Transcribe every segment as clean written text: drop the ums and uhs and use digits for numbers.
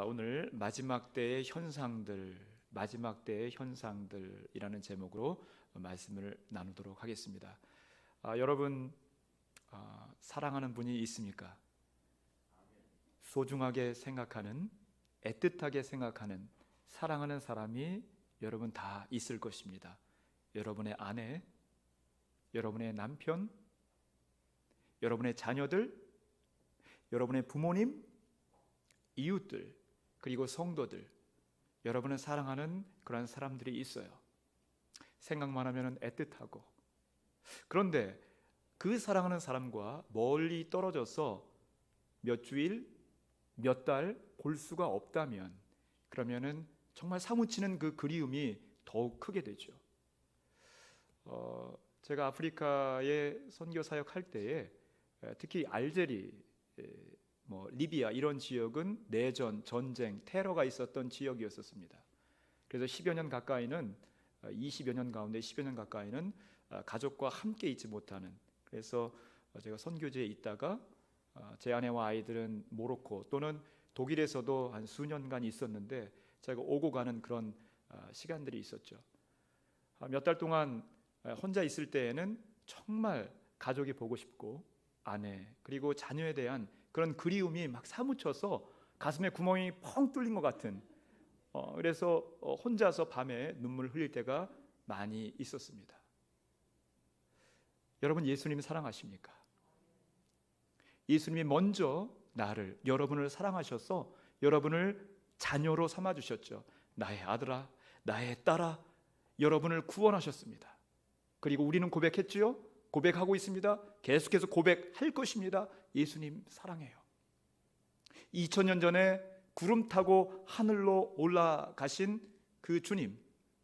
오늘 마지막 때의 현상들이라는 제목으로 말씀을 나누도록 하겠습니다. 여러분 사랑하는 분이 있습니까? 소중하게 생각하는, 애틋하게 생각하는, 사랑하는 사람이 여러분 다 있을 것입니다. 여러분의 아내, 여러분의 남편, 여러분의 자녀들, 여러분의 부모님, 이웃들, 그리고 성도들, 여러분을 사랑하는 그런 사람들이 있어요. 생각만 하면 애틋하고. 그런데 그 사랑하는 사람과 멀리 떨어져서 몇 주일, 몇 달 볼 수가 없다면, 그러면은 정말 사무치는 그 그리움이 더욱 크게 되죠. 제가 아프리카에 선교 사역할 때에 특히 알제리, 리비아 이런 지역은 내전, 전쟁, 테러가 있었던 지역이었습니다. 그래서 10여 년 가까이는 20여 년 가운데 10여 년 가까이는 가족과 함께 있지 못하는, 그래서 제가 선교지에 있다가 제 아내와 아이들은 모로코 또는 독일에서도 한 수년간 있었는데 제가 오고 가는 그런 시간들이 있었죠. 몇 달 동안 혼자 있을 때에는 정말 가족이 보고 싶고 아내 그리고 자녀에 대한 그런 그리움이 막 사무쳐서 가슴에 구멍이 펑 뚫린 것 같은, 그래서 혼자서 밤에 눈물 흘릴 때가 많이 있었습니다. 여러분, 예수님 사랑하십니까? 예수님이 먼저 여러분을 사랑하셔서 여러분을 자녀로 삼아주셨죠. 나의 아들아, 나의 딸아, 여러분을 구원하셨습니다. 그리고 우리는 고백했지요? 고백하고 있습니다. 계속해서 고백할 것입니다. 예수님 사랑해요. 2000년 전에 구름 타고 하늘로 올라가신 그 주님,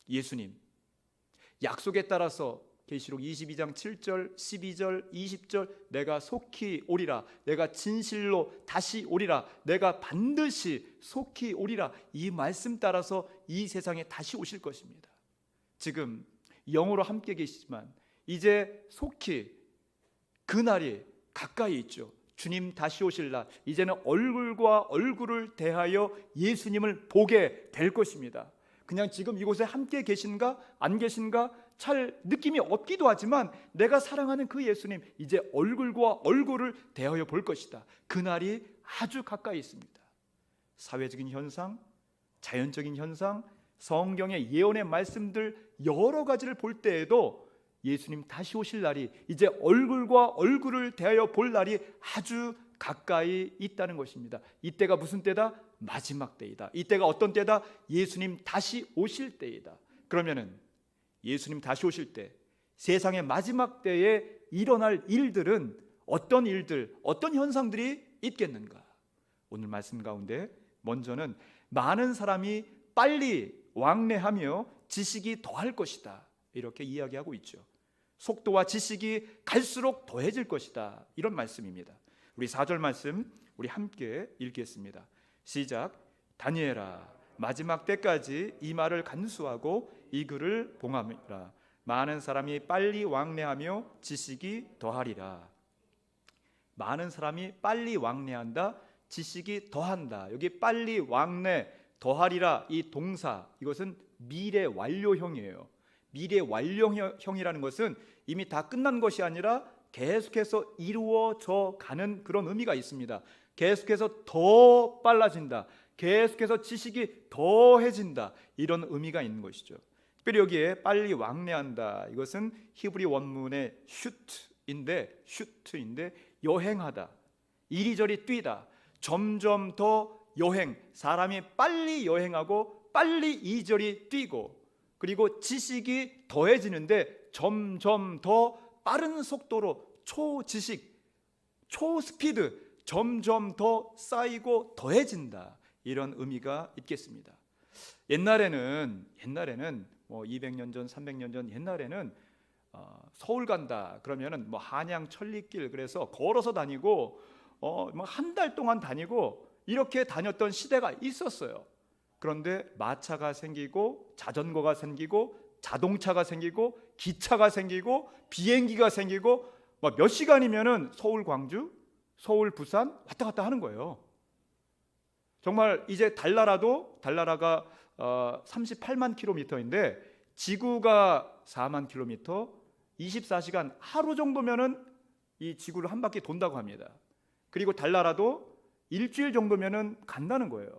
예수님, 약속에 따라서 계시록 22장 7절, 12절, 20절 내가 속히 오리라, 내가 진실로 다시 오리라, 내가 반드시 속히 오리라, 이 말씀 따라서 이 세상에 다시 오실 것입니다. 지금 영으로 함께 계시지만 이제 속히 그날이 가까이 있죠. 주님 다시 오실 날, 이제는 얼굴과 얼굴을 대하여 예수님을 보게 될 것입니다. 그냥 지금 이곳에 함께 계신가 안 계신가 잘 느낌이 없기도 하지만 내가 사랑하는 그 예수님, 이제 얼굴과 얼굴을 대하여 볼 것이다. 그날이 아주 가까이 있습니다. 사회적인 현상, 자연적인 현상, 성경의 예언의 말씀들 여러 가지를 볼 때에도 예수님 다시 오실 날이, 이제 얼굴과 얼굴을 대하여 볼 날이 아주 가까이 있다는 것입니다. 이때가 무슨 때다? 마지막 때이다. 이때가 어떤 때다? 예수님 다시 오실 때이다. 그러면은 예수님 다시 오실 때, 세상의 마지막 때에 일어날 일들은 어떤 일들, 어떤 현상들이 있겠는가? 오늘 말씀 가운데 먼저는 많은 사람이 빨리 왕래하며 지식이 더할 것이다, 이렇게 이야기하고 있죠. 속도와 지식이 갈수록 더해질 것이다, 이런 말씀입니다. 우리 4절 말씀 우리 함께 읽겠습니다. 시작. 다니엘아, 마지막 때까지 이 말을 간수하고 이 글을 봉함이라. 많은 사람이 빨리 왕래하며 지식이 더하리라. 많은 사람이 빨리 왕래한다, 지식이 더한다. 여기 빨리 왕래, 더하리라, 이 동사, 이것은 미래 완료형이에요. 미래 완료형이라는 것은 이미 다 끝난 것이 아니라 계속해서 이루어져 가는 그런 의미가 있습니다. 계속해서 더 빨라진다, 계속해서 지식이 더해진다, 이런 의미가 있는 것이죠. 특별히 여기에 빨리 왕래한다, 이것은 히브리 원문의 슈트인데 여행하다, 이리저리 뛰다, 점점 더 여행, 사람이 빨리 여행하고 빨리 이리저리 뛰고, 그리고 지식이 더해지는데 점점 더 빠른 속도로 초지식, 초스피드, 점점 더 쌓이고 더해진다, 이런 의미가 있겠습니다. 옛날에는 200년 전, 300년 전 옛날에는 서울 간다 그러면은 한양 천리길, 그래서 걸어서 다니고 한 달 동안 다니고 이렇게 다녔던 시대가 있었어요. 그런데 마차가 생기고 자전거가 생기고 자동차가 생기고 기차가 생기고 비행기가 생기고 몇 시간이면은 서울 광주, 서울 부산 왔다 갔다 하는 거예요. 정말 이제 달나라가 38만 킬로미터인데 지구가 4만 킬로미터, 24시간 하루 정도면은 이 지구를 한 바퀴 돈다고 합니다. 그리고 달나라도 일주일 정도면은 간다는 거예요.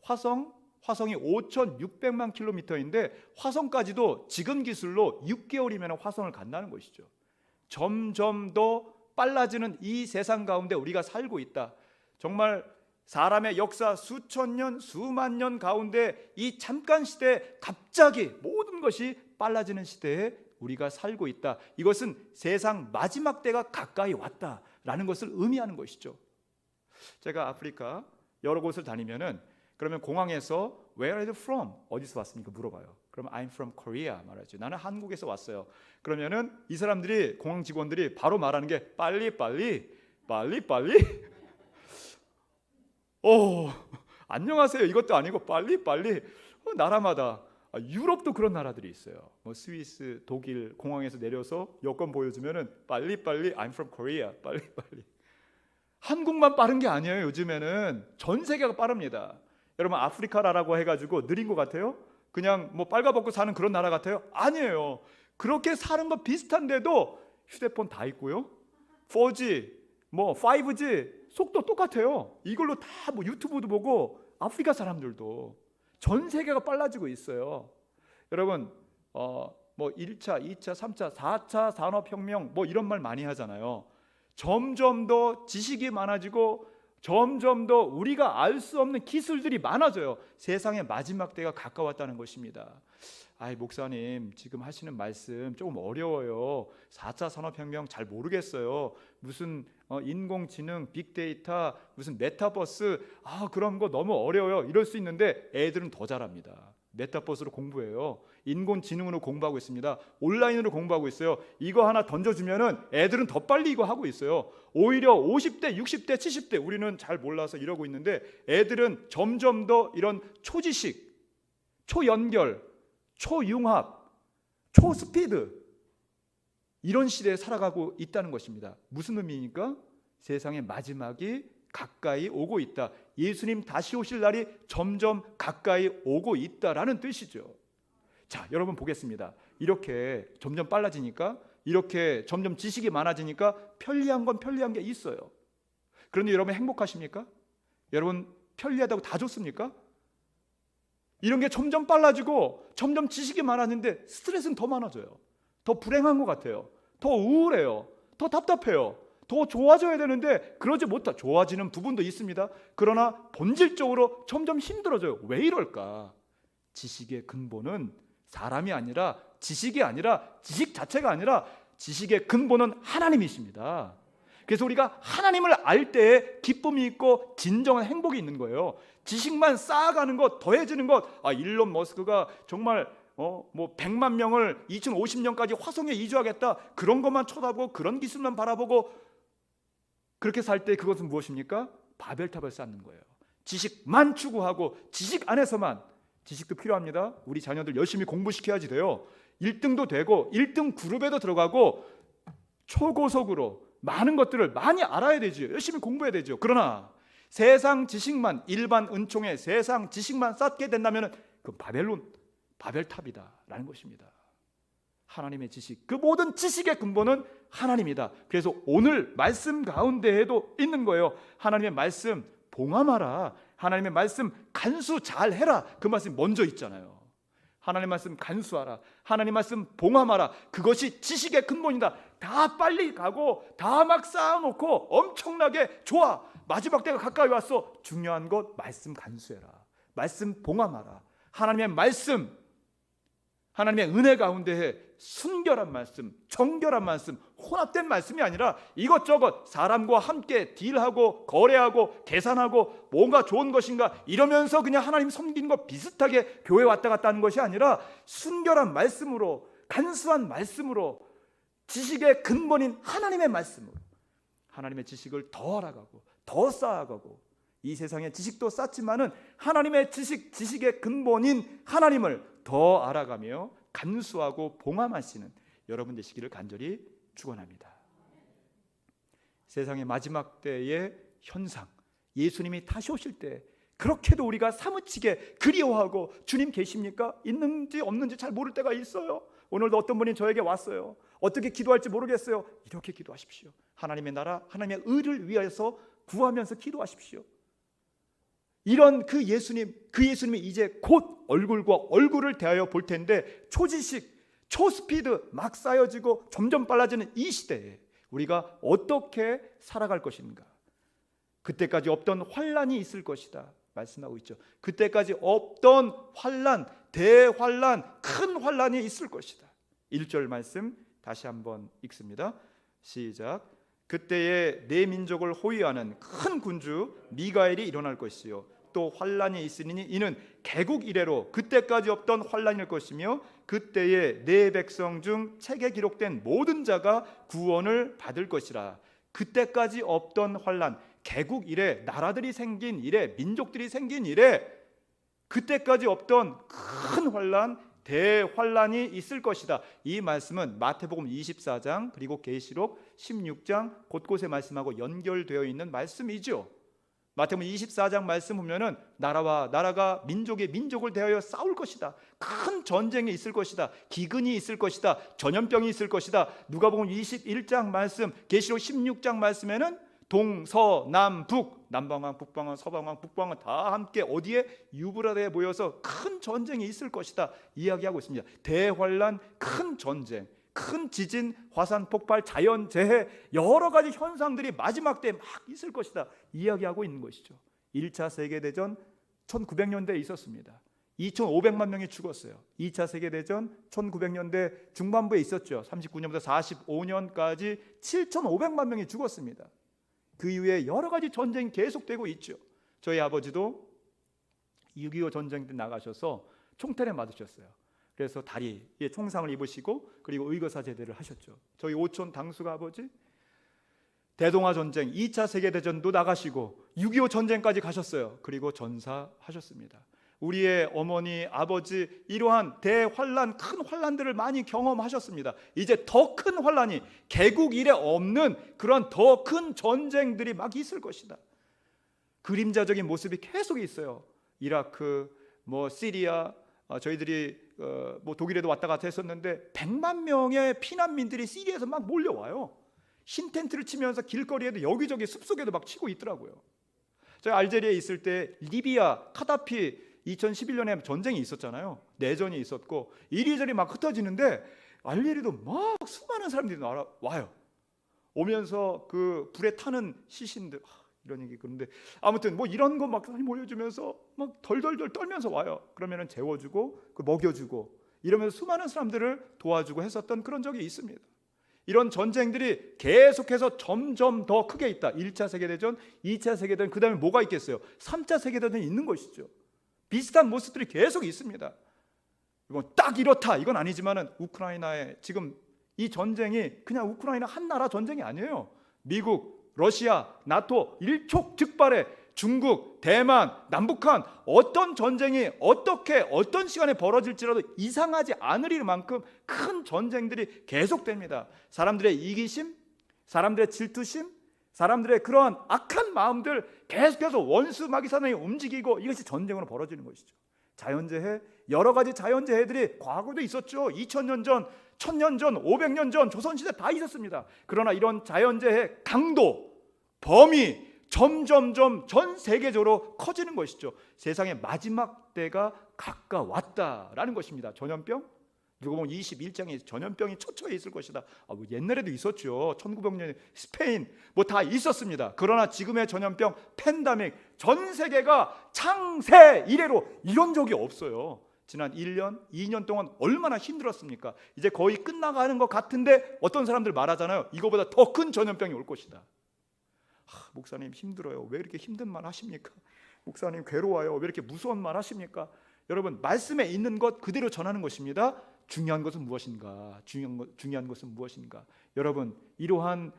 화성이 5,600만 킬로미터인데 화성까지도 지금 기술로 6개월이면 화성을 간다는 것이죠. 점점 더 빨라지는 이 세상 가운데 우리가 살고 있다. 정말 사람의 역사 수천 년, 수만 년 가운데 이 잠깐 시대에 갑자기 모든 것이 빨라지는 시대에 우리가 살고 있다. 이것은 세상 마지막 때가 가까이 왔다라는 것을 의미하는 것이죠. 제가 아프리카 여러 곳을 다니면은 그러면 공항에서 Where are you from? 어디서 왔습니까? 물어봐요. 그러면 I'm from Korea 말하죠. 나는 한국에서 왔어요. 그러면은 이 사람들이, 공항 직원들이 바로 말하는 게 빨리 안녕하세요 이것도 아니고 빨리 나라마다 유럽도 그런 나라들이 있어요. 뭐 스위스, 독일 공항에서 내려서 여권 보여주면은 빨리 I'm from Korea 빨리. 한국만 빠른 게 아니에요. 요즘에는 전 세계가 빠릅니다. 여러분 아프리카라고 해가지고 느린 것 같아요? 그냥 뭐 빨가벗고 사는 그런 나라 같아요? 아니에요. 그렇게 사는 거 비슷한데도 휴대폰 다 있고요. 4G, 뭐 5G 속도 똑같아요. 이걸로 다 뭐 유튜브도 보고 아프리카 사람들도 전 세계가 빨라지고 있어요. 여러분 뭐 1차, 2차, 3차, 4차 산업혁명 뭐 이런 말 많이 하잖아요. 점점 더 지식이 많아지고 점점 더 우리가 알 수 없는 기술들이 많아져요. 세상의 마지막 때가 가까웠다는 것입니다. 목사님 지금 하시는 말씀 조금 어려워요. 4차 산업혁명 잘 모르겠어요. 무슨 인공지능, 빅데이터, 무슨 메타버스 그런 거 너무 어려워요. 이럴 수 있는데 애들은 더 잘합니다. 메타버스로 공부해요. 인공지능으로 공부하고 있습니다. 온라인으로 공부하고 있어요. 이거 하나 던져주면은 애들은 더 빨리 이거 하고 있어요. 오히려 50대, 60대, 70대 우리는 잘 몰라서 이러고 있는데 애들은 점점 더 이런 초지식, 초연결, 초융합, 초스피드 이런 시대에 살아가고 있다는 것입니다. 무슨 의미입니까? 세상의 마지막이 가까이 오고 있다. 예수님 다시 오실 날이 점점 가까이 오고 있다라는 뜻이죠. 자, 여러분 보겠습니다. 이렇게 점점 빨라지니까, 이렇게 점점 지식이 많아지니까 편리한 건 편리한 게 있어요. 그런데 여러분 행복하십니까? 여러분 편리하다고 다 좋습니까? 이런 게 점점 빨라지고 점점 지식이 많아지는데 스트레스는 더 많아져요. 더 불행한 것 같아요. 더 우울해요. 더 답답해요. 더 좋아져야 되는데 그러지 못하. 좋아지는 부분도 있습니다. 그러나 본질적으로 점점 힘들어져요. 왜 이럴까? 지식의 근본은 사람이 아니라, 지식이 아니라, 지식 자체가 아니라 지식의 근본은 하나님이십니다. 그래서 우리가 하나님을 알 때에 기쁨이 있고 진정한 행복이 있는 거예요. 지식만 쌓아가는 것, 더해지는 것. 일론 머스크가 정말 뭐 100만 명을 2050년까지 화성에 이주하겠다. 그런 것만 쳐다보고 그런 기술만 바라보고 그렇게 살 때 그것은 무엇입니까? 바벨탑을 쌓는 거예요. 지식만 추구하고 지식 안에서만. 지식도 필요합니다. 우리 자녀들 열심히 공부시켜야지 돼요. 1등도 되고 1등 그룹에도 들어가고 초고속으로 많은 것들을 많이 알아야 되죠. 열심히 공부해야 되죠. 그러나 세상 지식만, 일반 은총의 세상 지식만 쌓게 된다면 그 바벨탑이다라는 것입니다. 하나님의 지식, 그 모든 지식의 근본은 하나님이다. 그래서 오늘 말씀 가운데에도 있는 거예요. 하나님의 말씀 봉함하라. 하나님의 말씀 간수 잘해라. 그 말씀이 먼저 있잖아요. 하나님 말씀 간수하라. 하나님 말씀 봉함하라. 그것이 지식의 근본이다. 다 빨리 가고 다 막 쌓아놓고 엄청나게 좋아. 마지막 때가 가까이 왔어. 중요한 것 말씀 간수해라. 말씀 봉함하라. 하나님의 말씀, 하나님의 은혜 가운데에 순결한 말씀, 정결한 말씀, 혼합된 말씀이 아니라 이것저것 사람과 함께 딜하고 거래하고 계산하고 뭔가 좋은 것인가 이러면서 그냥 하나님 섬기는 거 비슷하게 교회 왔다 갔다 하는 것이 아니라 순결한 말씀으로, 간수한 말씀으로, 지식의 근본인 하나님의 말씀으로 하나님의 지식을 더 알아가고 더 쌓아가고, 이 세상에 지식도 쌓지만은 하나님의 지식의 근본인 하나님을 더 알아가며 간수하고 봉함하시는 여러분 되시기를 간절히 축원합니다. 세상의 마지막 때의 현상, 예수님이 다시 오실 때 그렇게도 우리가 사무치게 그리워하고 주님 계십니까? 있는지 없는지 잘 모를 때가 있어요. 오늘도 어떤 분이 저에게 왔어요. 어떻게 기도할지 모르겠어요. 이렇게 기도하십시오. 하나님의 나라, 하나님의 의를 위해서 구하면서 기도하십시오. 이런 그 예수님이 이제 곧 얼굴과 얼굴을 대하여 볼 텐데, 초지식, 초스피드 막 쌓여지고 점점 빨라지는 이 시대에 우리가 어떻게 살아갈 것인가? 그때까지 없던 환란이 있을 것이다 말씀하고 있죠. 그때까지 없던 환란, 대환란, 큰 환란이 있을 것이다. 1절 말씀 다시 한번 읽습니다. 시작. 그때에 내 민족을 호위하는 큰 군주 미가엘이 일어날 것이요 또 환란이 있으니 이는 개국 이래로 그때까지 없던 환란일 것이며 그때에 내 백성 중 책에 기록된 모든 자가 구원을 받을 것이라. 그때까지 없던 환란, 개국 이래, 나라들이 생긴 이래, 민족들이 생긴 이래 그때까지 없던 큰 환란, 대환란이 있을 것이다. 이 말씀은 마태복음 24장 그리고 계시록 16장 곳곳에 말씀하고 연결되어 있는 말씀이죠. 마태복음 24장 말씀 보면은 나라와 나라가 민족을 대하여 싸울 것이다. 큰 전쟁이 있을 것이다. 기근이 있을 것이다. 전염병이 있을 것이다. 누가복음 21장 말씀, 계시록 16장 말씀에는 동서남북, 남방왕, 북방왕, 서방왕, 북방왕 다 함께 어디에? 유브라데에 모여서 큰 전쟁이 있을 것이다 이야기하고 있습니다. 대환란, 큰 전쟁, 큰 지진, 화산 폭발, 자연재해 여러 가지 현상들이 마지막 때에 막 있을 것이다 이야기하고 있는 것이죠. 1차 세계대전 1900년대에 있었습니다. 2500만 명이 죽었어요. 2차 세계대전 1900년대 중반부에 있었죠. 39년부터 45년까지 7500만 명이 죽었습니다. 그 이후에 여러 가지 전쟁이 계속되고 있죠. 저희 아버지도 6.25 전쟁 때 나가셔서 총탄에 맞으셨어요. 그래서 다리에 총상을 입으시고 그리고 의거사 제대를 하셨죠. 저희 오촌 당수가 아버지 대동아 전쟁 2차 세계대전도 나가시고 6.25 전쟁까지 가셨어요. 그리고 전사하셨습니다. 우리의 어머니, 아버지 이러한 대환란, 큰 환란들을 많이 경험하셨습니다. 이제 더 큰 환란이 개국 이래 없는 그런 더 큰 전쟁들이 막 있을 것이다. 그림자적인 모습이 계속 있어요. 이라크, 시리아, 저희들이 독일에도 왔다 갔다 했었는데 100만 명의 피난민들이 시리아에서 막 몰려와요. 흰 텐트를 치면서 길거리에도 여기저기 숲속에도 막 치고 있더라고요. 저희 알제리에 있을 때 리비아, 카다피 2011년에 전쟁이 있었잖아요. 내전이 있었고 이리저리 막 흩어지는데 알제리도 막 수많은 사람들이 와요. 오면서 그 불에 타는 시신들, 이런 얘기. 그런데 아무튼 이런 거 막 모여주면서 막 덜덜덜 떨면서 와요. 그러면은 재워주고 먹여주고 이러면서 수많은 사람들을 도와주고 했었던 그런 적이 있습니다. 이런 전쟁들이 계속해서 점점 더 크게 있다. 1차 세계대전, 2차 세계대전, 그 다음에 뭐가 있겠어요? 3차 세계대전이 있는 것이죠. 비슷한 모습들이 계속 있습니다. 이건 딱 이렇다 이건 아니지만은 우크라이나의 지금 이 전쟁이 그냥 우크라이나 한 나라 전쟁이 아니에요. 미국, 러시아, 나토 일촉즉발의 중국, 대만, 남북한 어떤 전쟁이 어떤 시간에 벌어질지라도 이상하지 않을 만큼 큰 전쟁들이 계속됩니다. 사람들의 이기심, 사람들의 질투심, 사람들의 그러한 악한 마음들 계속해서 원수 마귀사단이 움직이고 이것이 전쟁으로 벌어지는 것이죠. 자연재해, 여러 가지 자연재해들이 과거도 있었죠. 2000년 전, 1000년 전, 500년 전 조선시대 다 있었습니다. 그러나 이런 자연재해 강도, 범위 점점점 전 세계적으로 커지는 것이죠. 세상의 마지막 때가 가까웠다라는 것입니다. 전염병, 누가복음 21장에 전염병이 처처에 있을 것이다. 옛날에도 있었죠. 1900년에 스페인 다 있었습니다. 그러나 지금의 전염병 팬데믹 전 세계가 창세 이래로 이런 적이 없어요. 지난 1년, 2년 동안 얼마나 힘들었습니까? 이제 거의 끝나가는 것 같은데 어떤 사람들 말하잖아요. 이거보다 더 큰 전염병이 올 것이다. 목사님 힘들어요. 왜 이렇게 힘든 말 하십니까? 목사님 괴로워요. 왜 이렇게 무서운 말 하십니까? 여러분 말씀에 있는 것 그대로 전하는 것입니다. 중요한 것은 무엇인가? 중요한 것은 무엇인가? 여러분 이러한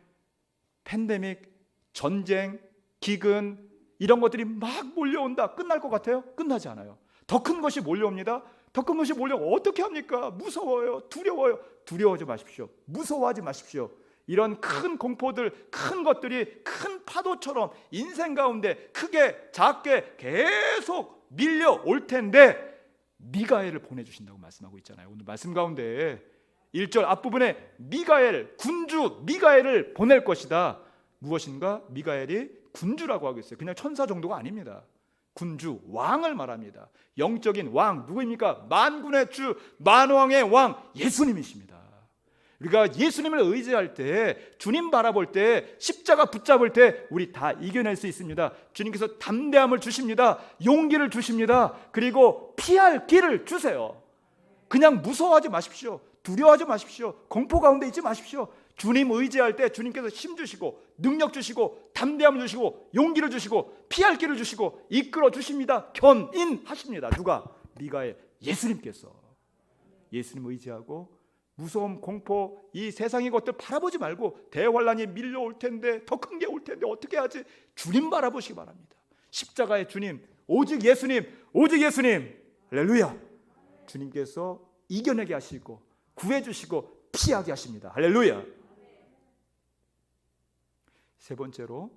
팬데믹, 전쟁, 기근 이런 것들이 막 몰려온다. 끝날 것 같아요? 끝나지 않아요. 더 큰 것이 몰려옵니다. 더 큰 것이 몰려오면 어떻게 합니까? 무서워요. 두려워요. 두려워하지 마십시오. 무서워하지 마십시오. 이런 큰 공포들, 큰 것들이 큰 파도처럼 인생 가운데 크게 작게 계속 밀려올 텐데 미가엘을 보내주신다고 말씀하고 있잖아요. 오늘 말씀 가운데 1절 앞부분에 미가엘, 군주 미가엘을 보낼 것이다. 무엇인가? 미가엘이 군주라고 하고 있어요. 그냥 천사 정도가 아닙니다. 군주, 왕을 말합니다. 영적인 왕 누구입니까? 만군의 주, 만왕의 왕 예수님이십니다. 우리가 예수님을 의지할 때, 주님 바라볼 때, 십자가 붙잡을 때 우리 다 이겨낼 수 있습니다. 주님께서 담대함을 주십니다. 용기를 주십니다. 그리고 피할 길을 주세요. 그냥 무서워하지 마십시오. 두려워하지 마십시오. 공포 가운데 있지 마십시오. 주님 의지할 때 주님께서 힘 주시고 능력 주시고 담대함 주시고 용기를 주시고 피할 길을 주시고 이끌어 주십니다. 견인하십니다. 누가? 미가엘, 예수님께서. 예수님 의지하고 무서움, 공포, 이 세상의 것들 바라보지 말고 대환란이 밀려올 텐데, 더 큰 게 올 텐데 어떻게 하지? 주님 바라보시기 바랍니다. 십자가의 주님, 오직 예수님, 오직 예수님. 할렐루야. 주님께서 이겨내게 하시고 구해주시고 피하게 하십니다. 할렐루야. 세 번째로,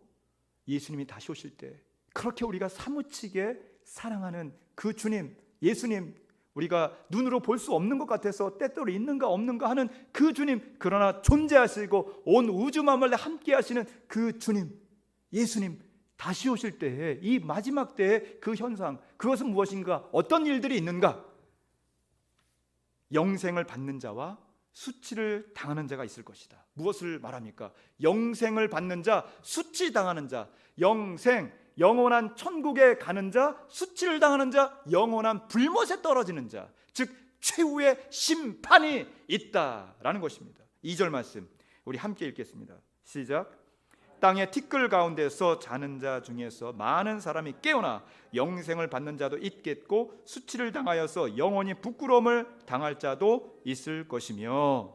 예수님이 다시 오실 때 그렇게 우리가 사무치게 사랑하는 그 주님, 예수님, 우리가 눈으로 볼 수 없는 것 같아서 때때로 있는가 없는가 하는 그 주님, 그러나 존재하시고 온 우주 만물에 함께 하시는 그 주님, 예수님 다시 오실 때에 이 마지막 때의 그 현상, 그것은 무엇인가? 어떤 일들이 있는가? 영생을 받는 자와 수치를 당하는 자가 있을 것이다. 무엇을 말합니까? 영생을 받는 자, 수치당하는 자. 영생, 영원한 천국에 가는 자, 수치를 당하는 자, 영원한 불못에 떨어지는 자, 즉 최후의 심판이 있다라는 것입니다. 2절 말씀 우리 함께 읽겠습니다. 시작. 땅의 티끌 가운데서 자는 자 중에서 많은 사람이 깨어나 영생을 받는 자도 있겠고 수치를 당하여서 영원히 부끄러움을 당할 자도 있을 것이며,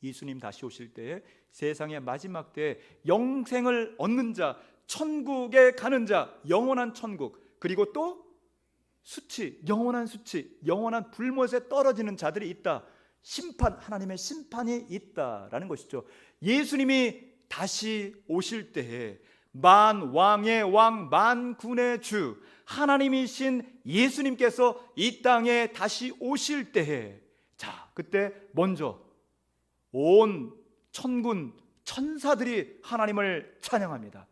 예수님 다시 오실 때에 세상의 마지막 때에 영생을 얻는 자, 천국에 가는 자, 영원한 천국, 그리고 또 수치, 영원한 수치, 영원한 불못에 떨어지는 자들이 있다. 심판, 하나님의 심판이 있다라는 것이죠. 예수님이 다시 오실 때에 만왕의 왕, 만군의 주 하나님이신 예수님께서 이 땅에 다시 오실 때에, 자, 그때 먼저 온 천군 천사들이 하나님을 찬양합니다.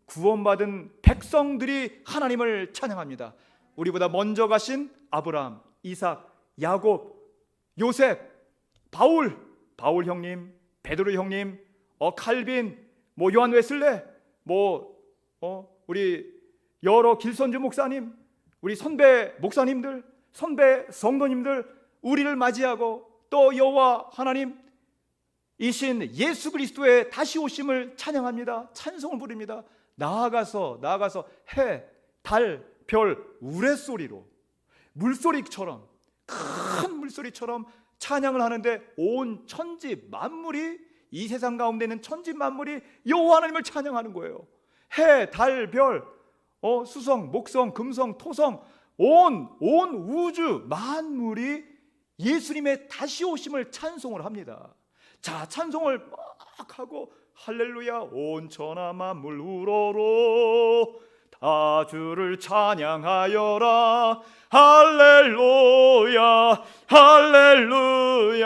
구원받은 백성들이 하나님을 찬양합니다. 우리보다 먼저 가신 아브라함, 이삭, 야곱, 요셉, 바울 형님, 베드로 형님, 칼빈, 요한 웨슬레, 우리 여러 길선주 목사님, 우리 선배 목사님들, 선배 성도님들, 우리를 맞이하고 또 여호와 하나님 이신 예수 그리스도의 다시 오심을 찬양합니다. 찬송을 부릅니다. 나아가서 해, 달, 별, 우레소리로, 물소리처럼, 큰 물소리처럼 찬양을 하는데 온 천지 만물이, 이 세상 가운데 있는 천지 만물이 여호와 하나님을 찬양하는 거예요. 해, 달, 별, 수성, 목성, 금성, 토성, 온 우주 만물이 예수님의 다시 오심을 찬송을 합니다. 자, 찬송을 막 하고 할렐루야 온 천하 만물 우러러 다 주를 찬양하여라 할렐루야 할렐루야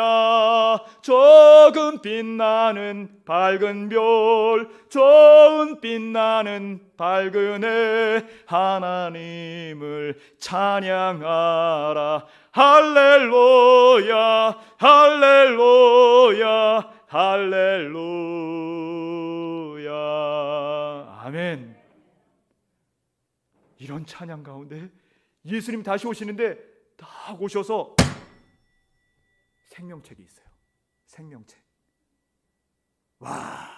적은 빛나는 밝은 별 좋은 빛나는 밝은 해 하나님을 찬양하라 할렐루야 할렐루야 할렐루야. 아멘. 이런 찬양 가운데 예수님 다시 오시는데 딱 오셔서 생명책이 있어요. 생명책. 와,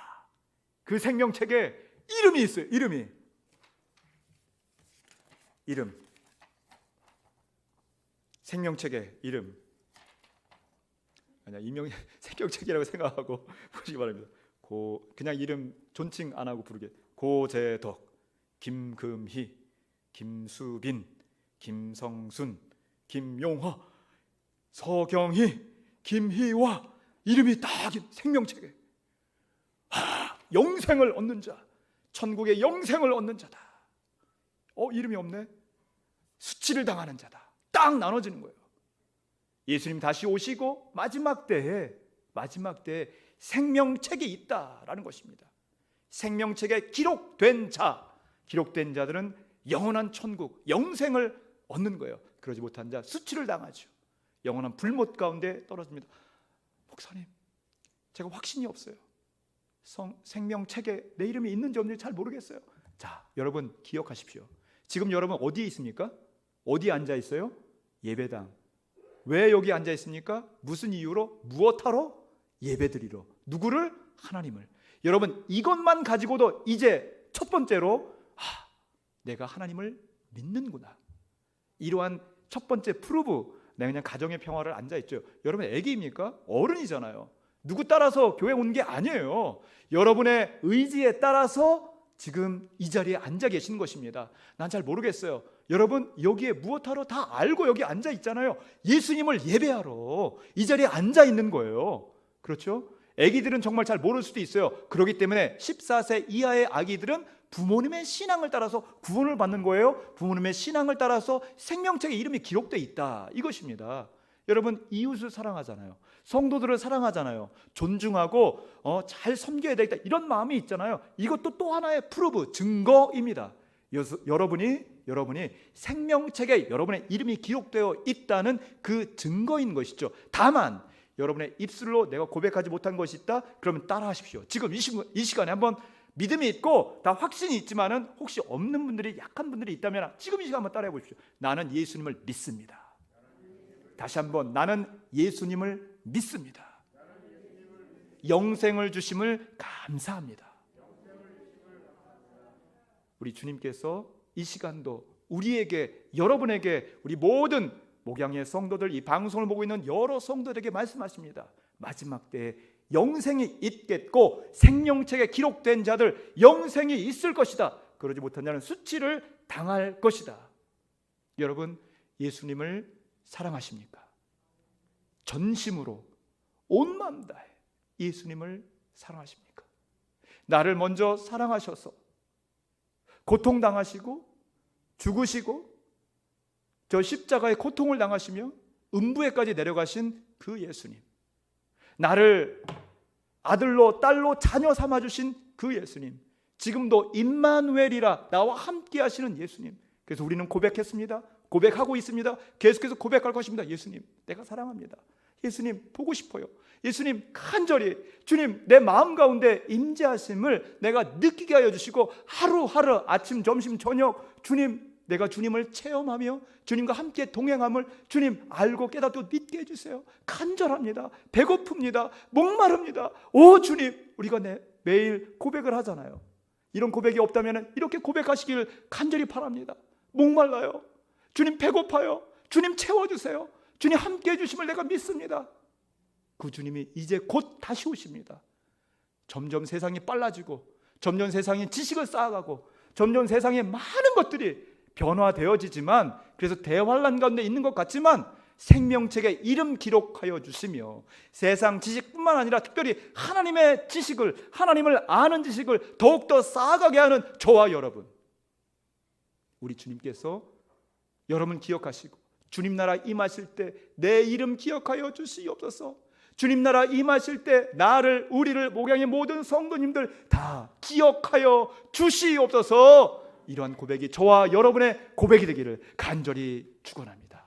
그 생명책에 이름이 있어요. 이름. 생명책의 이름. 아니야, 이명 생명책이라고 생각하고 부르시기 바랍니다. 그냥 이름 존칭 안 하고 부르게. 고재덕, 김금희, 김수빈, 김성순, 김용화, 서경희, 김희화, 이름이 다 생명책에. 영생을 얻는 자, 천국의 영생을 얻는 자다. 이름이 없네. 수치를 당하는 자다. 딱 나눠지는 거예요. 예수님 다시 오시고 마지막 때에 생명책에 있다라는 것입니다. 생명책에 기록된 자들은 영원한 천국, 영생을 얻는 거예요. 그러지 못한 자 수치를 당하죠. 영원한 불못 가운데 떨어집니다. 목사님, 제가 확신이 없어요. 생명책에 내 이름이 있는지 없는지 잘 모르겠어요. 자, 여러분 기억하십시오. 지금 여러분 어디에 있습니까? 어디에 앉아 있어요? 예배당. 왜 여기 앉아 있습니까? 무슨 이유로? 무엇하러? 예배드리러. 누구를? 하나님을. 여러분 이것만 가지고도 이제 첫 번째로 내가 하나님을 믿는구나. 이러한 첫 번째 프루브. 내가 그냥 가정의 평화를 앉아 있죠. 여러분 애기입니까? 어른이잖아요. 누구 따라서 교회 온 게 아니에요. 여러분의 의지에 따라서 지금 이 자리에 앉아 계시는 것입니다. 난 잘 모르겠어요. 여러분 여기에 무엇하러 다 알고 여기 앉아 있잖아요. 예수님을 예배하러 이 자리에 앉아 있는 거예요. 그렇죠? 아기들은 정말 잘 모를 수도 있어요. 그렇기 때문에 14세 이하의 아기들은 부모님의 신앙을 따라서 구원을 받는 거예요. 부모님의 신앙을 따라서 생명책에 이름이 기록되어 있다, 이것입니다. 여러분 이웃을 사랑하잖아요. 성도들을 사랑하잖아요. 존중하고 잘 섬겨야 되겠다, 이런 마음이 있잖아요. 이것도 또 하나의 프루브, 증거입니다. 여러분이 생명책에 여러분의 이름이 기록되어 있다는 그 증거인 것이죠. 다만 여러분의 입술로 내가 고백하지 못한 것이 있다? 그러면 따라하십시오. 지금 이 시간에 한번 믿음이 있고 다 확신이 있지만은 혹시 없는 분들이, 약한 분들이 있다면 지금 이 시간 한번 따라해 보십시오. 나는 예수님을 믿습니다. 다시 한번, 나는 예수님을 믿습니다. 영생을 주심을 감사합니다. 우리 주님께서 이 시간도 우리에게, 여러분에게, 우리 모든 목양의 성도들, 이 방송을 보고 있는 여러 성도들에게 말씀하십니다. 마지막 때에 영생이 있겠고 생명책에 기록된 자들 영생이 있을 것이다. 그러지 못한 자는 수치를 당할 것이다. 여러분 예수님을 사랑하십니까? 전심으로 온 마음 다해 예수님을 사랑하십니까? 나를 먼저 사랑하셔서 고통당하시고 죽으시고 저 십자가의 고통을 당하시며 음부에까지 내려가신 그 예수님, 나를 아들로 딸로 자녀 삼아주신 그 예수님, 지금도 임마누엘이라 나와 함께 하시는 예수님. 그래서 우리는 고백했습니다. 고백하고 있습니다. 계속해서 고백할 것입니다. 예수님 내가 사랑합니다. 예수님 보고 싶어요. 예수님 간절히 주님 내 마음 가운데 임재하심을 내가 느끼게 하여 주시고 하루하루 아침 점심 저녁 주님, 내가 주님을 체험하며 주님과 함께 동행함을 주님 알고 깨닫고 믿게 해주세요. 간절합니다. 배고픕니다. 목마릅니다. 오 주님, 우리가 매일 고백을 하잖아요. 이런 고백이 없다면 이렇게 고백하시길 간절히 바랍니다. 목말라요. 주님 배고파요. 주님 채워주세요. 주님 함께 해주심을 내가 믿습니다. 그 주님이 이제 곧 다시 오십니다. 점점 세상이 빨라지고 점점 세상이 지식을 쌓아가고 점점 세상에 많은 것들이 변화되어지지만, 그래서 대환란 가운데 있는 것 같지만 생명책에 이름 기록하여 주시며 세상 지식뿐만 아니라 특별히 하나님의 지식을, 하나님을 아는 지식을 더욱더 쌓아가게 하는 저와 여러분, 우리 주님께서 여러분 기억하시고 주님 나라 임하실 때 내 이름 기억하여 주시옵소서. 주님 나라 임하실 때 나를, 우리를, 목양의 모든 성도님들 다 기억하여 주시옵소서. 이러한 고백이 저와 여러분의 고백이 되기를 간절히 축원합니다.